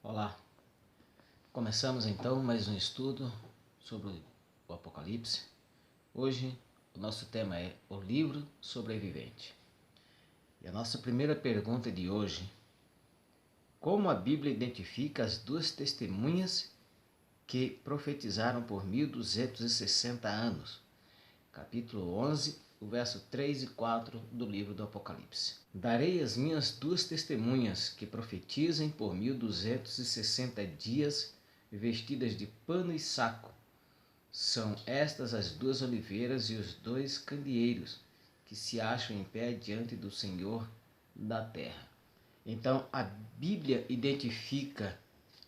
Olá, começamos então mais um estudo sobre o Apocalipse. Hoje o nosso tema é o livro sobrevivente. E a nossa primeira pergunta de hoje: como a Bíblia identifica as duas testemunhas que profetizaram por 1260 anos? Capítulo 11, o verso 3 e 4 do livro do Apocalipse. Darei as minhas duas testemunhas que profetizem por 1260 dias, vestidas de pano e saco. São estas as duas oliveiras e os dois candeeiros que se acham em pé diante do Senhor da terra. Então a Bíblia identifica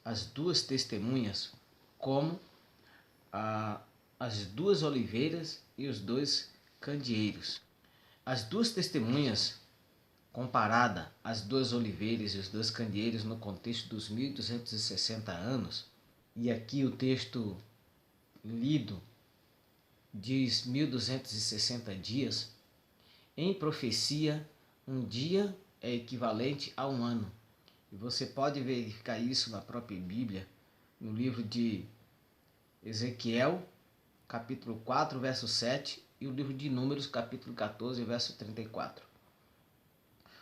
as duas testemunhas como as duas oliveiras e os dois candeeiros. As duas testemunhas, comparada às duas oliveiras e os dois candeeiros no contexto dos 1260 anos, e aqui o texto lido diz 1260 dias, em profecia, um dia é equivalente a um ano. E você pode verificar isso na própria Bíblia, no livro de Ezequiel, capítulo 4, verso 7, e o livro de Números, capítulo 14, verso 34.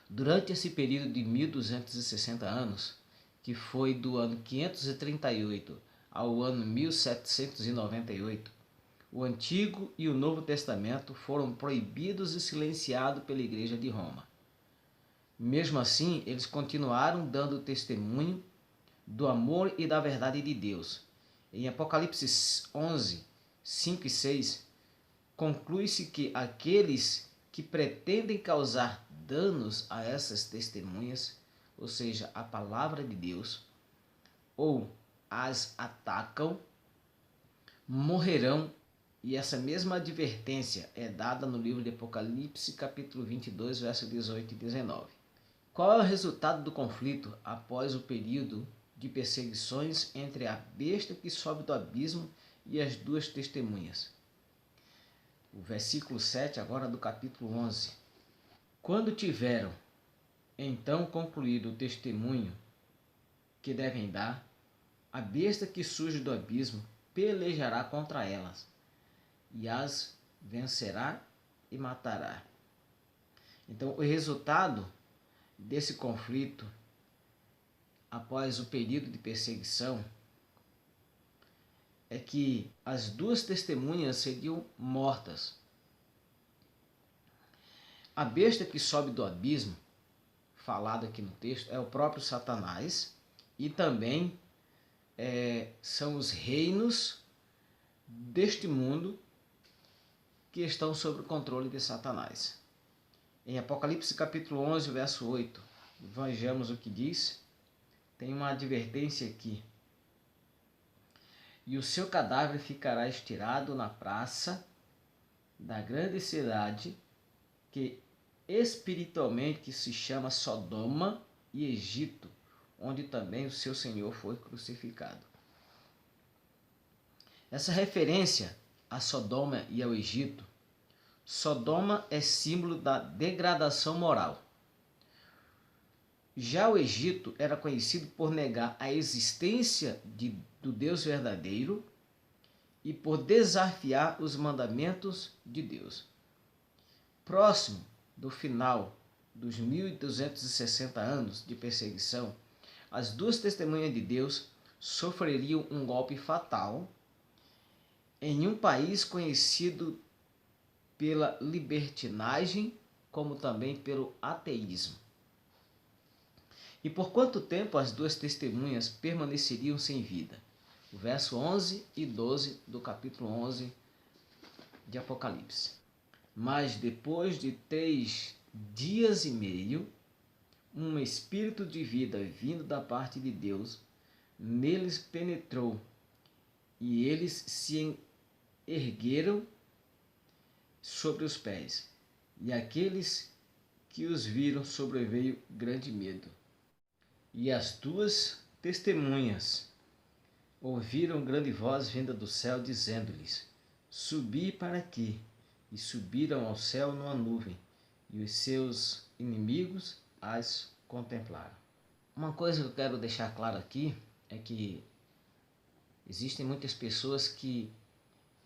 Durante esse período de 1260 anos, que foi do ano 538 ao ano 1798, o Antigo e o Novo Testamento foram proibidos e silenciados pela Igreja de Roma. Mesmo assim, eles continuaram dando testemunho do amor e da verdade de Deus. Em Apocalipse 11, 5 e 6, conclui-se que aqueles que pretendem causar danos a essas testemunhas, ou seja, a palavra de Deus, ou as atacam, morrerão. E essa mesma advertência é dada no livro de Apocalipse, capítulo 22, verso 18 e 19. Qual é o resultado do conflito após o período de perseguições entre a besta que sobe do abismo e as duas testemunhas? O versículo 7 agora do capítulo 11. Quando tiveram então concluído o testemunho que devem dar, a besta que surge do abismo pelejará contra elas, e as vencerá e matará. Então, o resultado desse conflito, após o período de perseguição, é que as duas testemunhas seriam mortas. A besta que sobe do abismo, falado aqui no texto, é o próprio Satanás, e também são os reinos deste mundo que estão sob o controle de Satanás. Em Apocalipse capítulo 11, verso 8, vejamos o que diz. Tem uma advertência aqui. E o seu cadáver ficará estirado na praça da grande cidade, que espiritualmente se chama Sodoma e Egito, onde também o seu Senhor foi crucificado. Essa referência a Sodoma e ao Egito, Sodoma é símbolo da degradação moral. Já o Egito era conhecido por negar a existência do Deus verdadeiro e por desafiar os mandamentos de Deus. Próximo do final dos 1260 anos de perseguição, as duas testemunhas de Deus sofreriam um golpe fatal em um país conhecido pela libertinagem, como também pelo ateísmo. E por quanto tempo as duas testemunhas permaneceriam sem vida? O verso 11 e 12 do capítulo 11 de Apocalipse. Mas depois de 3 dias e meio, um espírito de vida vindo da parte de Deus neles penetrou, e eles se ergueram sobre os pés, e aqueles que os viram sobreveio grande medo. E as duas testemunhas ouviram grande voz vinda do céu, dizendo-lhes: subi para aqui. E subiram ao céu numa nuvem, e os seus inimigos as contemplaram. Uma coisa que eu quero deixar claro aqui é que existem muitas pessoas que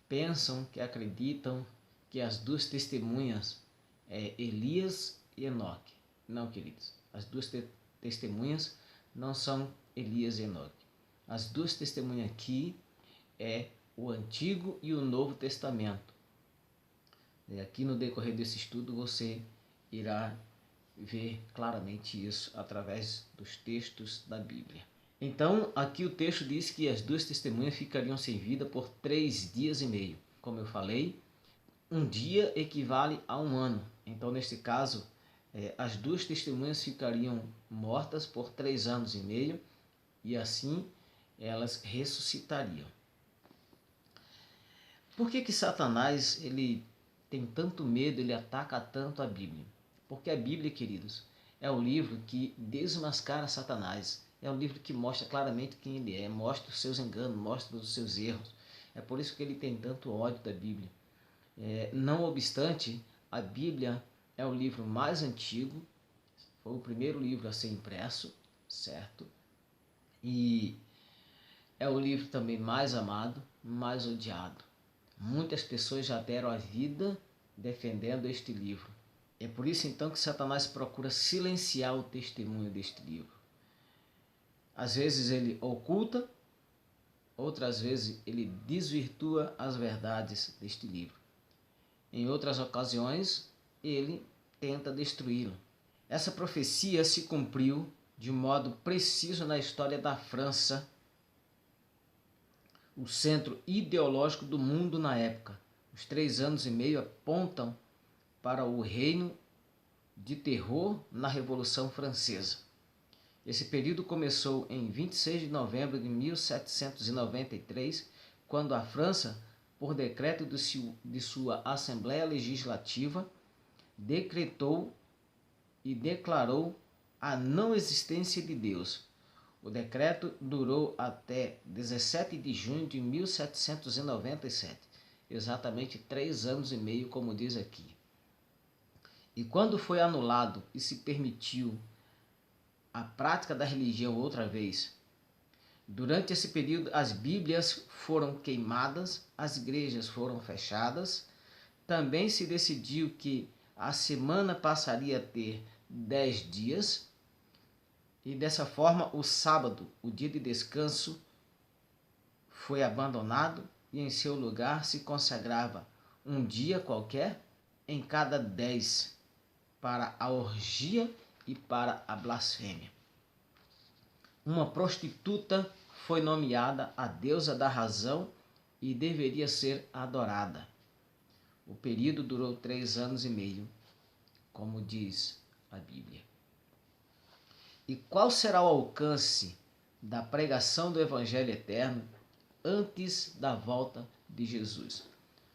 pensam, que acreditam que as duas testemunhas é Elias e Enoque. Não, queridos. As duas testemunhas não são Elias e Enoque. As duas testemunhas aqui é o Antigo e o Novo Testamento. E aqui no decorrer desse estudo você irá ver claramente isso através dos textos da Bíblia. Então, aqui o texto diz que as duas testemunhas ficariam sem vida por 3 dias e meio. Como eu falei, um dia equivale a um ano. Então, neste caso, as duas testemunhas ficariam mortas por 3 anos e meio e assim elas ressuscitariam. Por que Satanás ele tem tanto medo, ele ataca tanto a Bíblia? Porque a Bíblia, queridos, é o livro que desmascara Satanás. É um livro que mostra claramente quem ele é, mostra os seus enganos, mostra os seus erros. É por isso que ele tem tanto ódio da Bíblia. Não obstante, a Bíblia é o livro mais antigo, foi o primeiro livro a ser impresso, certo? E é o livro também mais amado, mais odiado. Muitas pessoas já deram a vida defendendo este livro. É por isso então que Satanás procura silenciar o testemunho deste livro. Às vezes ele oculta, outras vezes ele desvirtua as verdades deste livro. Em outras ocasiões, ele tenta destruí-lo. Essa profecia se cumpriu de modo preciso na história da França, o centro ideológico do mundo na época. Os 3 anos e meio apontam para o reino de terror na Revolução Francesa. Esse período começou em 26 de novembro de 1793, quando a França, por decreto de sua Assembleia Legislativa, decretou e declarou a não existência de Deus. O decreto durou até 17 de junho de 1797, exatamente 3 anos e meio, como diz aqui. E quando foi anulado e se permitiu a prática da religião outra vez, durante esse período as Bíblias foram queimadas, as igrejas foram fechadas, também se decidiu que a semana passaria a ter 10 dias, e dessa forma o sábado, o dia de descanso, foi abandonado e em seu lugar se consagrava um dia qualquer em cada 10 para a orgia e para a blasfêmia. Uma prostituta foi nomeada a deusa da razão e deveria ser adorada. O período durou 3 anos e meio, como diz a Bíblia. E qual será o alcance da pregação do Evangelho eterno antes da volta de Jesus?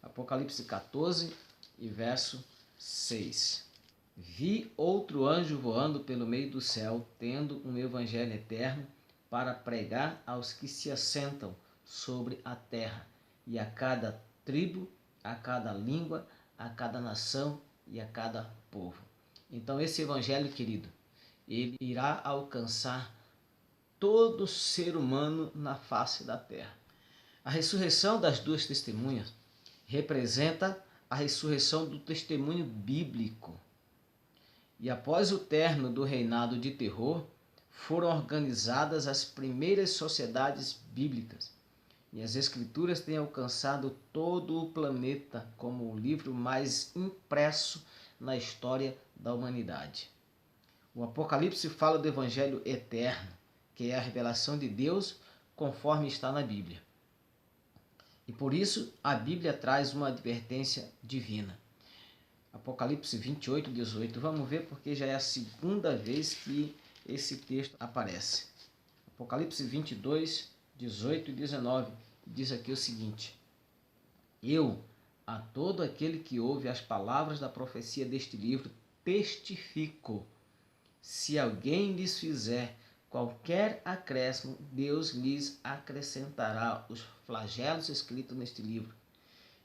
Apocalipse 14 e verso 6. Vi outro anjo voando pelo meio do céu, tendo um evangelho eterno para pregar aos que se assentam sobre a terra, e a cada tribo, a cada língua, a cada nação e a cada povo. Então esse evangelho, querido, ele irá alcançar todo ser humano na face da terra. A ressurreição das duas testemunhas representa a ressurreição do testemunho bíblico. E após o término do reinado de terror, foram organizadas as primeiras sociedades bíblicas. E as escrituras têm alcançado todo o planeta como o livro mais impresso na história da humanidade. O Apocalipse fala do Evangelho eterno, que é a revelação de Deus conforme está na Bíblia. E por isso a Bíblia traz uma advertência divina. Apocalipse 28, 18. Vamos ver porque já é a segunda vez que esse texto aparece. Apocalipse 22, 18 e 19 diz aqui o seguinte: Eu, a todo aquele que ouve as palavras da profecia deste livro, testifico. Se alguém lhes fizer qualquer acréscimo, Deus lhes acrescentará os flagelos escritos neste livro.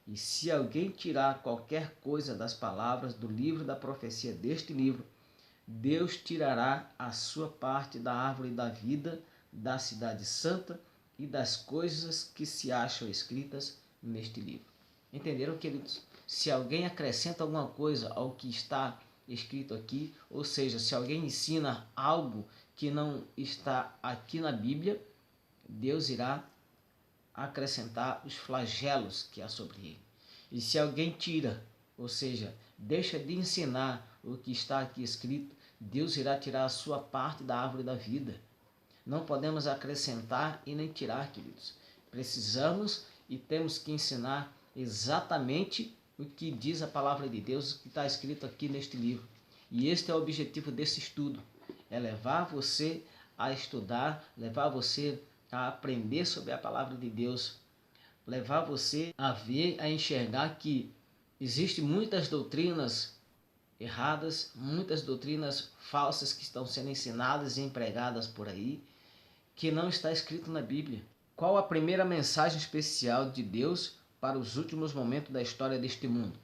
E se alguém tirar qualquer coisa das palavras do livro da profecia deste livro, Deus tirará a sua parte da árvore da vida, da cidade santa e das coisas que se acham escritas neste livro. Entenderam, queridos? Se alguém acrescenta alguma coisa ao que está escrito aqui, ou seja, se alguém ensina algo que não está aqui na Bíblia, Deus irá acrescentar os flagelos que há sobre ele. E se alguém tira, ou seja, deixa de ensinar o que está aqui escrito, Deus irá tirar a sua parte da árvore da vida. Não podemos acrescentar e nem tirar, queridos. Precisamos e temos que ensinar exatamente o que diz a palavra de Deus, o que está escrito aqui neste livro. E este é o objetivo desse estudo, é levar você a estudar, levar você a aprender sobre a palavra de Deus, levar você a ver, a enxergar que existem muitas doutrinas erradas, muitas doutrinas falsas que estão sendo ensinadas e empregadas por aí, que não está escrito na Bíblia. Qual a primeira mensagem especial de Deus para os últimos momentos da história deste mundo?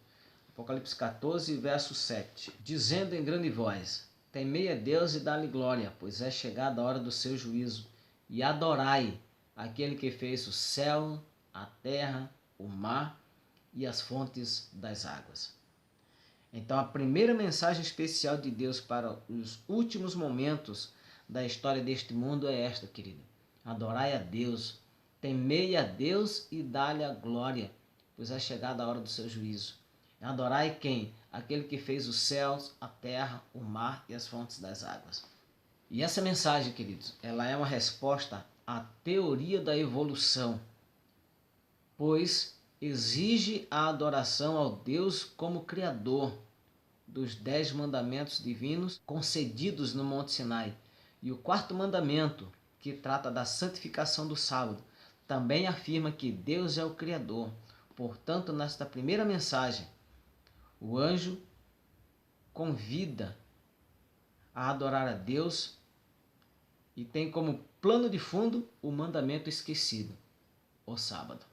Apocalipse 14, verso 7. Dizendo em grande voz: temei a Deus e dá-lhe glória, pois é chegada a hora do seu juízo, e adorai aquele que fez o céu, a terra, o mar e as fontes das águas. Então a primeira mensagem especial de Deus para os últimos momentos da história deste mundo é esta, querido. Adorai a Deus, temei a Deus e dá-lhe a glória, pois é chegada a hora do seu juízo. Adorai quem? Aquele que fez os céus, a terra, o mar e as fontes das águas. E essa mensagem, queridos, ela é uma resposta à teoria da evolução, pois exige a adoração ao Deus como Criador dos 10 mandamentos divinos concedidos no Monte Sinai. E o quarto mandamento, que trata da santificação do sábado, também afirma que Deus é o Criador. Portanto, nesta primeira mensagem, o anjo convida a adorar a Deus e tem como plano de fundo o mandamento esquecido, o sábado.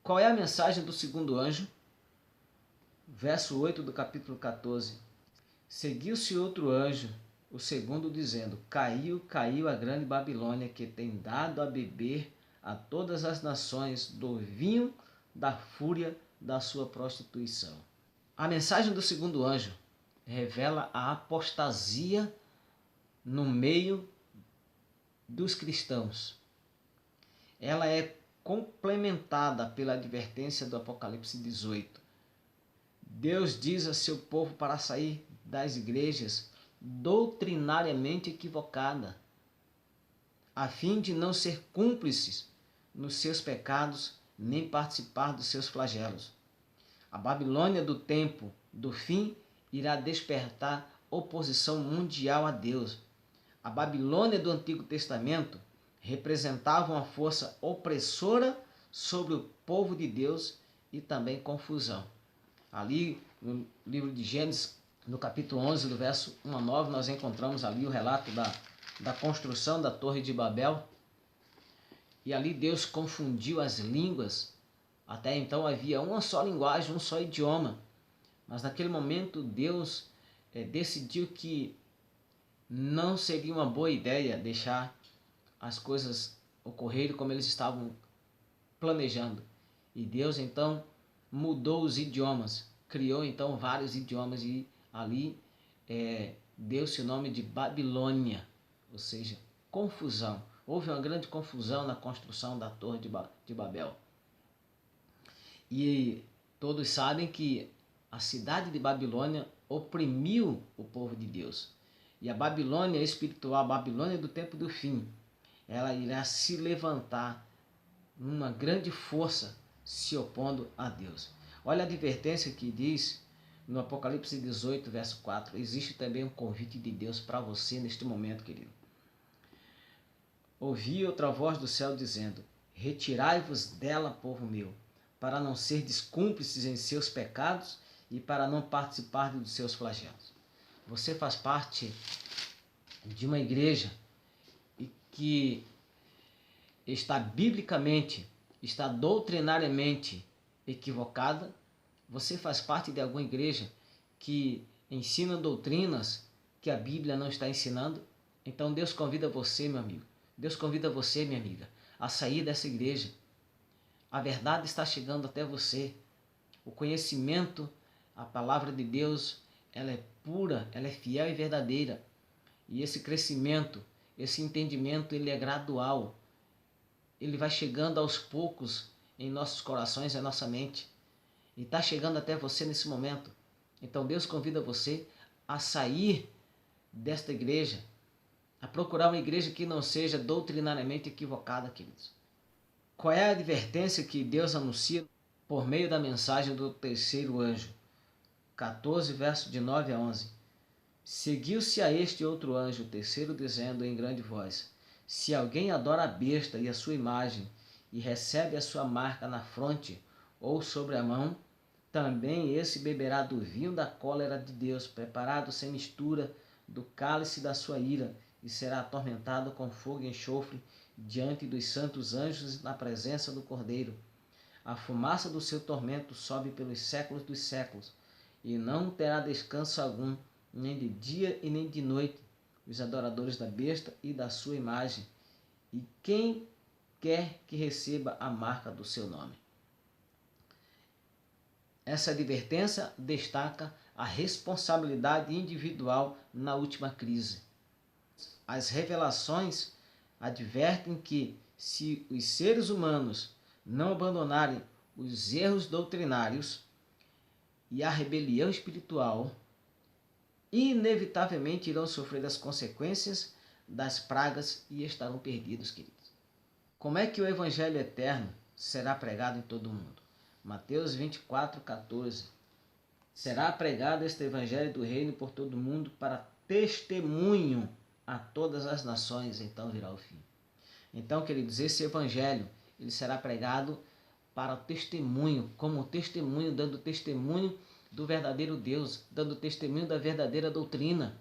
Qual é a mensagem do segundo anjo? Verso 8 do capítulo 14. Seguiu-se outro anjo, o segundo, dizendo: caiu, caiu a grande Babilônia, que tem dado a beber a todas as nações do vinho da fúria da sua prostituição. A mensagem do segundo anjo revela a apostasia no meio dos cristãos. Ela é complementada pela advertência do Apocalipse 18. Deus diz a seu povo para sair das igrejas doutrinariamente equivocada, a fim de não ser cúmplices nos seus pecados, nem participar dos seus flagelos. A Babilônia do tempo do fim irá despertar oposição mundial a Deus. A Babilônia do Antigo Testamento representava uma força opressora sobre o povo de Deus e também confusão. Ali no livro de Gênesis, no capítulo 11, do verso 1 a 9, nós encontramos ali o relato da construção da Torre de Babel. E ali Deus confundiu as línguas. Até então havia uma só linguagem, um só idioma. Mas naquele momento Deus decidiu que não seria uma boa ideia deixar as coisas ocorrerem como eles estavam planejando. E Deus então mudou os idiomas, criou então vários idiomas e ali deu-se o nome de Babilônia, ou seja, confusão. Houve uma grande confusão na construção da Torre de Babel. E todos sabem que a cidade de Babilônia oprimiu o povo de Deus. E a Babilônia espiritual, a Babilônia do tempo do fim, ela irá se levantar numa grande força se opondo a Deus. Olha a advertência que diz no Apocalipse 18, verso 4. Existe também um convite de Deus para você neste momento, querido. Ouvi outra voz do céu dizendo: retirai-vos dela, povo meu, para não serdes cúmplices em seus pecados e para não participar dos seus flagelos. Você faz parte de uma igreja que está biblicamente, está doutrinariamente equivocada. Você faz parte de alguma igreja que ensina doutrinas que a Bíblia não está ensinando? Então Deus convida você, meu amigo. Deus convida você, minha amiga, a sair dessa igreja. A verdade está chegando até você. O conhecimento, a palavra de Deus, ela é pura, ela é fiel e verdadeira. E esse crescimento, esse entendimento, ele é gradual. Ele vai chegando aos poucos em nossos corações e nossa mente. E está chegando até você nesse momento. Então Deus convida você a sair desta igreja, a procurar uma igreja que não seja doutrinariamente equivocada, queridos. Qual é a advertência que Deus anuncia por meio da mensagem do terceiro anjo? 14, verso de 9 a 11. Seguiu-se a este outro anjo, o terceiro, dizendo em grande voz: se alguém adora a besta e a sua imagem, e recebe a sua marca na fronte ou sobre a mão, também esse beberá do vinho da cólera de Deus, preparado sem mistura, do cálice da sua ira, e será atormentado com fogo e enxofre diante dos santos anjos na presença do Cordeiro. A fumaça do seu tormento sobe pelos séculos dos séculos, e não terá descanso algum, nem de dia e nem de noite, os adoradores da besta e da sua imagem, e quem quer que receba a marca do seu nome. Essa advertência destaca a responsabilidade individual na última crise. As revelações advertem que, se os seres humanos não abandonarem os erros doutrinários e a rebelião espiritual, inevitavelmente irão sofrer as consequências das pragas e estarão perdidos, queridos. Como é que o Evangelho eterno será pregado em todo o mundo? Mateus 24, 14. Será pregado este Evangelho do Reino por todo o mundo para testemunho a todas as nações, então virá o fim. Então, queridos, esse Evangelho ele será pregado para testemunho, como testemunho, dando testemunho do verdadeiro Deus, dando testemunho da verdadeira doutrina.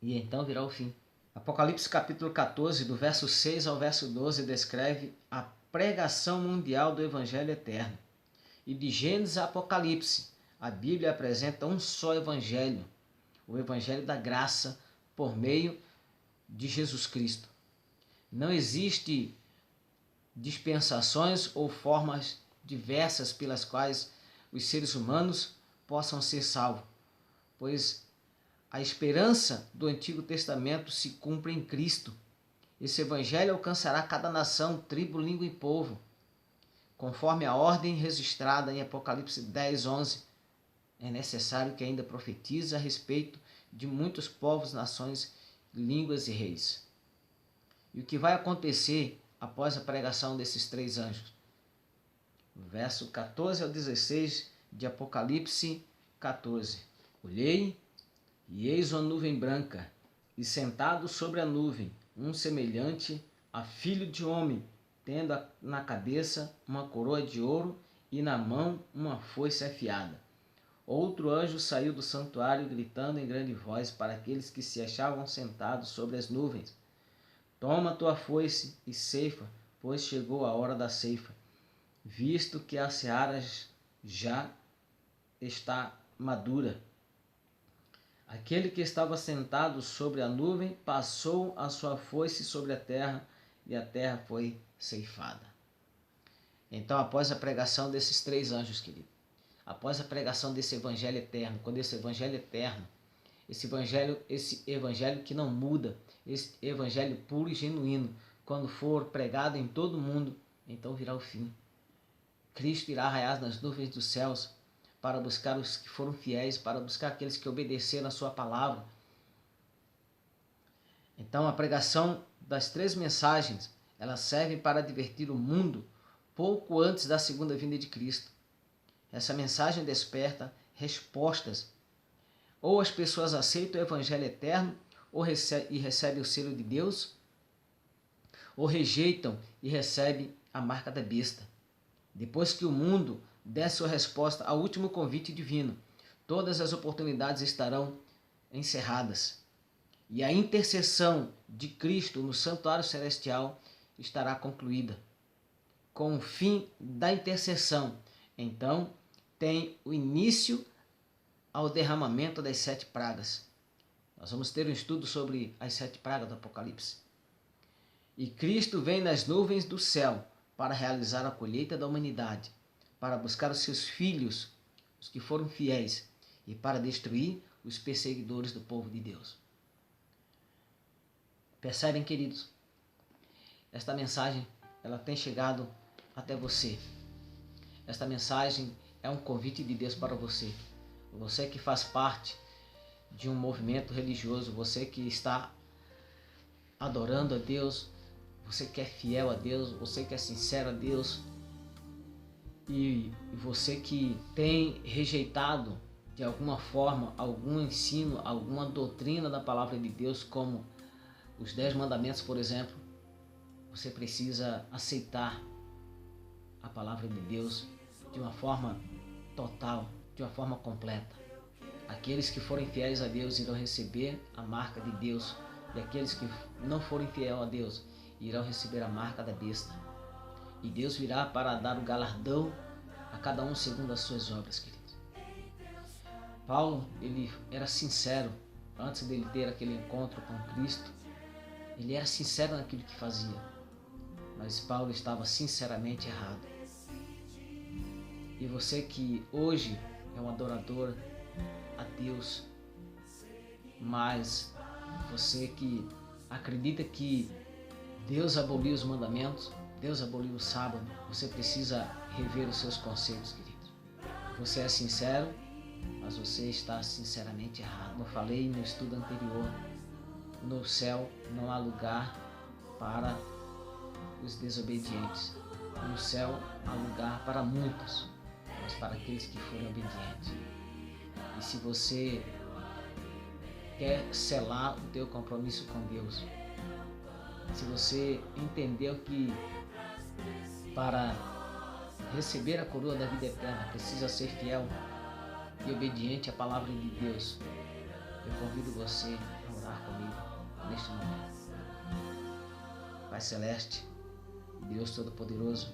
E então virá o fim. Apocalipse capítulo 14, do verso 6 ao verso 12, descreve a pregação mundial do Evangelho eterno. E de Gênesis a Apocalipse, a Bíblia apresenta um só Evangelho, o Evangelho da graça por meio de Jesus Cristo. Não existe dispensações ou formas diversas pelas quais os seres humanos possam ser salvos, pois a esperança do Antigo Testamento se cumpre em Cristo. Esse Evangelho alcançará cada nação, tribo, língua e povo, conforme a ordem registrada em Apocalipse 10, 11. É necessário que ainda profetize a respeito de muitos povos, nações, línguas e reis. E o que vai acontecer após a pregação desses três anjos? Verso 14 ao 16 de Apocalipse 14. Olhei, e eis uma nuvem branca, e sentado sobre a nuvem, um semelhante a filho de homem, tendo na cabeça uma coroa de ouro e na mão uma foice afiada. Outro anjo saiu do santuário, gritando em grande voz para aqueles que se achavam sentados sobre as nuvens: toma tua foice e ceifa, pois chegou a hora da ceifa, visto que a seara já está madura. Aquele que estava sentado sobre a nuvem passou a sua foice sobre a terra, e a terra foi ceifada. Então, após a pregação desses três anjos, querido, após a pregação desse Evangelho eterno, quando esse Evangelho eterno, esse evangelho que não muda, esse Evangelho puro e genuíno, quando for pregado em todo o mundo, então virá o fim. Cristo irá raiar nas nuvens dos céus para buscar os que foram fiéis, para buscar aqueles que obedeceram a sua palavra. Então, a pregação das três mensagens, elas servem para advertir o mundo pouco antes da segunda vinda de Cristo. Essa mensagem desperta respostas. Ou as pessoas aceitam o Evangelho eterno e recebem o selo de Deus, ou rejeitam e recebem a marca da besta. Depois que o mundo der sua resposta ao último convite divino, todas as oportunidades estarão encerradas. E a intercessão de Cristo no santuário celestial estará concluída. Com o fim da intercessão, então, tem o início ao derramamento das 7 pragas. Nós vamos ter um estudo sobre as 7 pragas do Apocalipse. E Cristo vem nas nuvens do céu para realizar a colheita da humanidade, para buscar os seus filhos, os que foram fiéis, e para destruir os perseguidores do povo de Deus. Percebem, queridos? Esta mensagem, ela tem chegado até você. Esta mensagem é um convite de Deus para você. Você que faz parte de um movimento religioso, você que está adorando a Deus, você que é fiel a Deus, você que é sincero a Deus, e você que tem rejeitado de alguma forma algum ensino, alguma doutrina da palavra de Deus, como os 10 mandamentos, por exemplo, você precisa aceitar a palavra de Deus de uma forma total, de uma forma completa. Aqueles que forem fiéis a Deus irão receber a marca de Deus, e aqueles que não forem fiéis a Deus irão receber a marca da besta. E Deus virá para dar o galardão a cada um segundo as suas obras, queridos. Paulo, ele era sincero antes dele ter aquele encontro com Cristo. Ele era sincero naquilo que fazia, mas Paulo estava sinceramente errado. E você que hoje é um adorador a Deus, mas você que acredita que Deus aboliu os mandamentos, Deus aboliu o sábado, você precisa rever os seus conceitos, queridos. Você é sincero, mas você está sinceramente errado. Como eu falei no estudo anterior, no céu não há lugar para os desobedientes. No céu há lugar para muitos, mas para aqueles que forem obedientes. E se você quer selar o teu compromisso com Deus, se você entendeu que para receber a coroa da vida eterna precisa ser fiel e obediente à palavra de Deus, eu convido você a orar comigo neste momento. Pai Celeste, Deus Todo-Poderoso,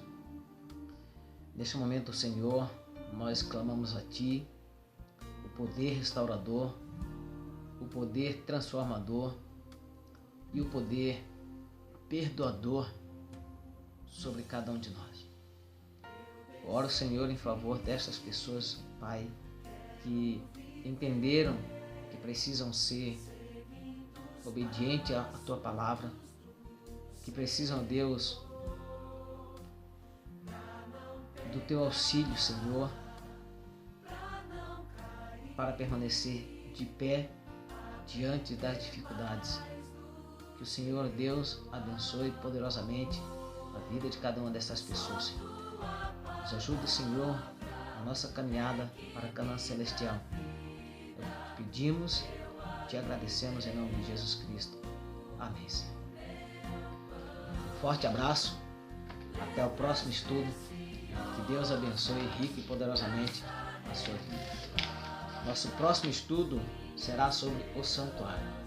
neste momento, Senhor, nós clamamos a Ti o poder restaurador, o poder transformador e o poder perdoador sobre cada um de nós. Oro, Senhor, em favor destas pessoas, Pai, que entenderam que precisam ser obedientes à Tua palavra, que precisam, Deus, do Teu auxílio, Senhor, para permanecer de pé diante das dificuldades. Que o Senhor Deus abençoe poderosamente a vida de cada uma dessas pessoas, Senhor. Nos ajude, Senhor, a nossa caminhada para a Canaã Celestial. Te pedimos, te agradecemos em nome de Jesus Cristo. Amém, Senhor. Um forte abraço. Até o próximo estudo. Que Deus abençoe rico e poderosamente a sua vida. Nosso próximo estudo será sobre o santuário.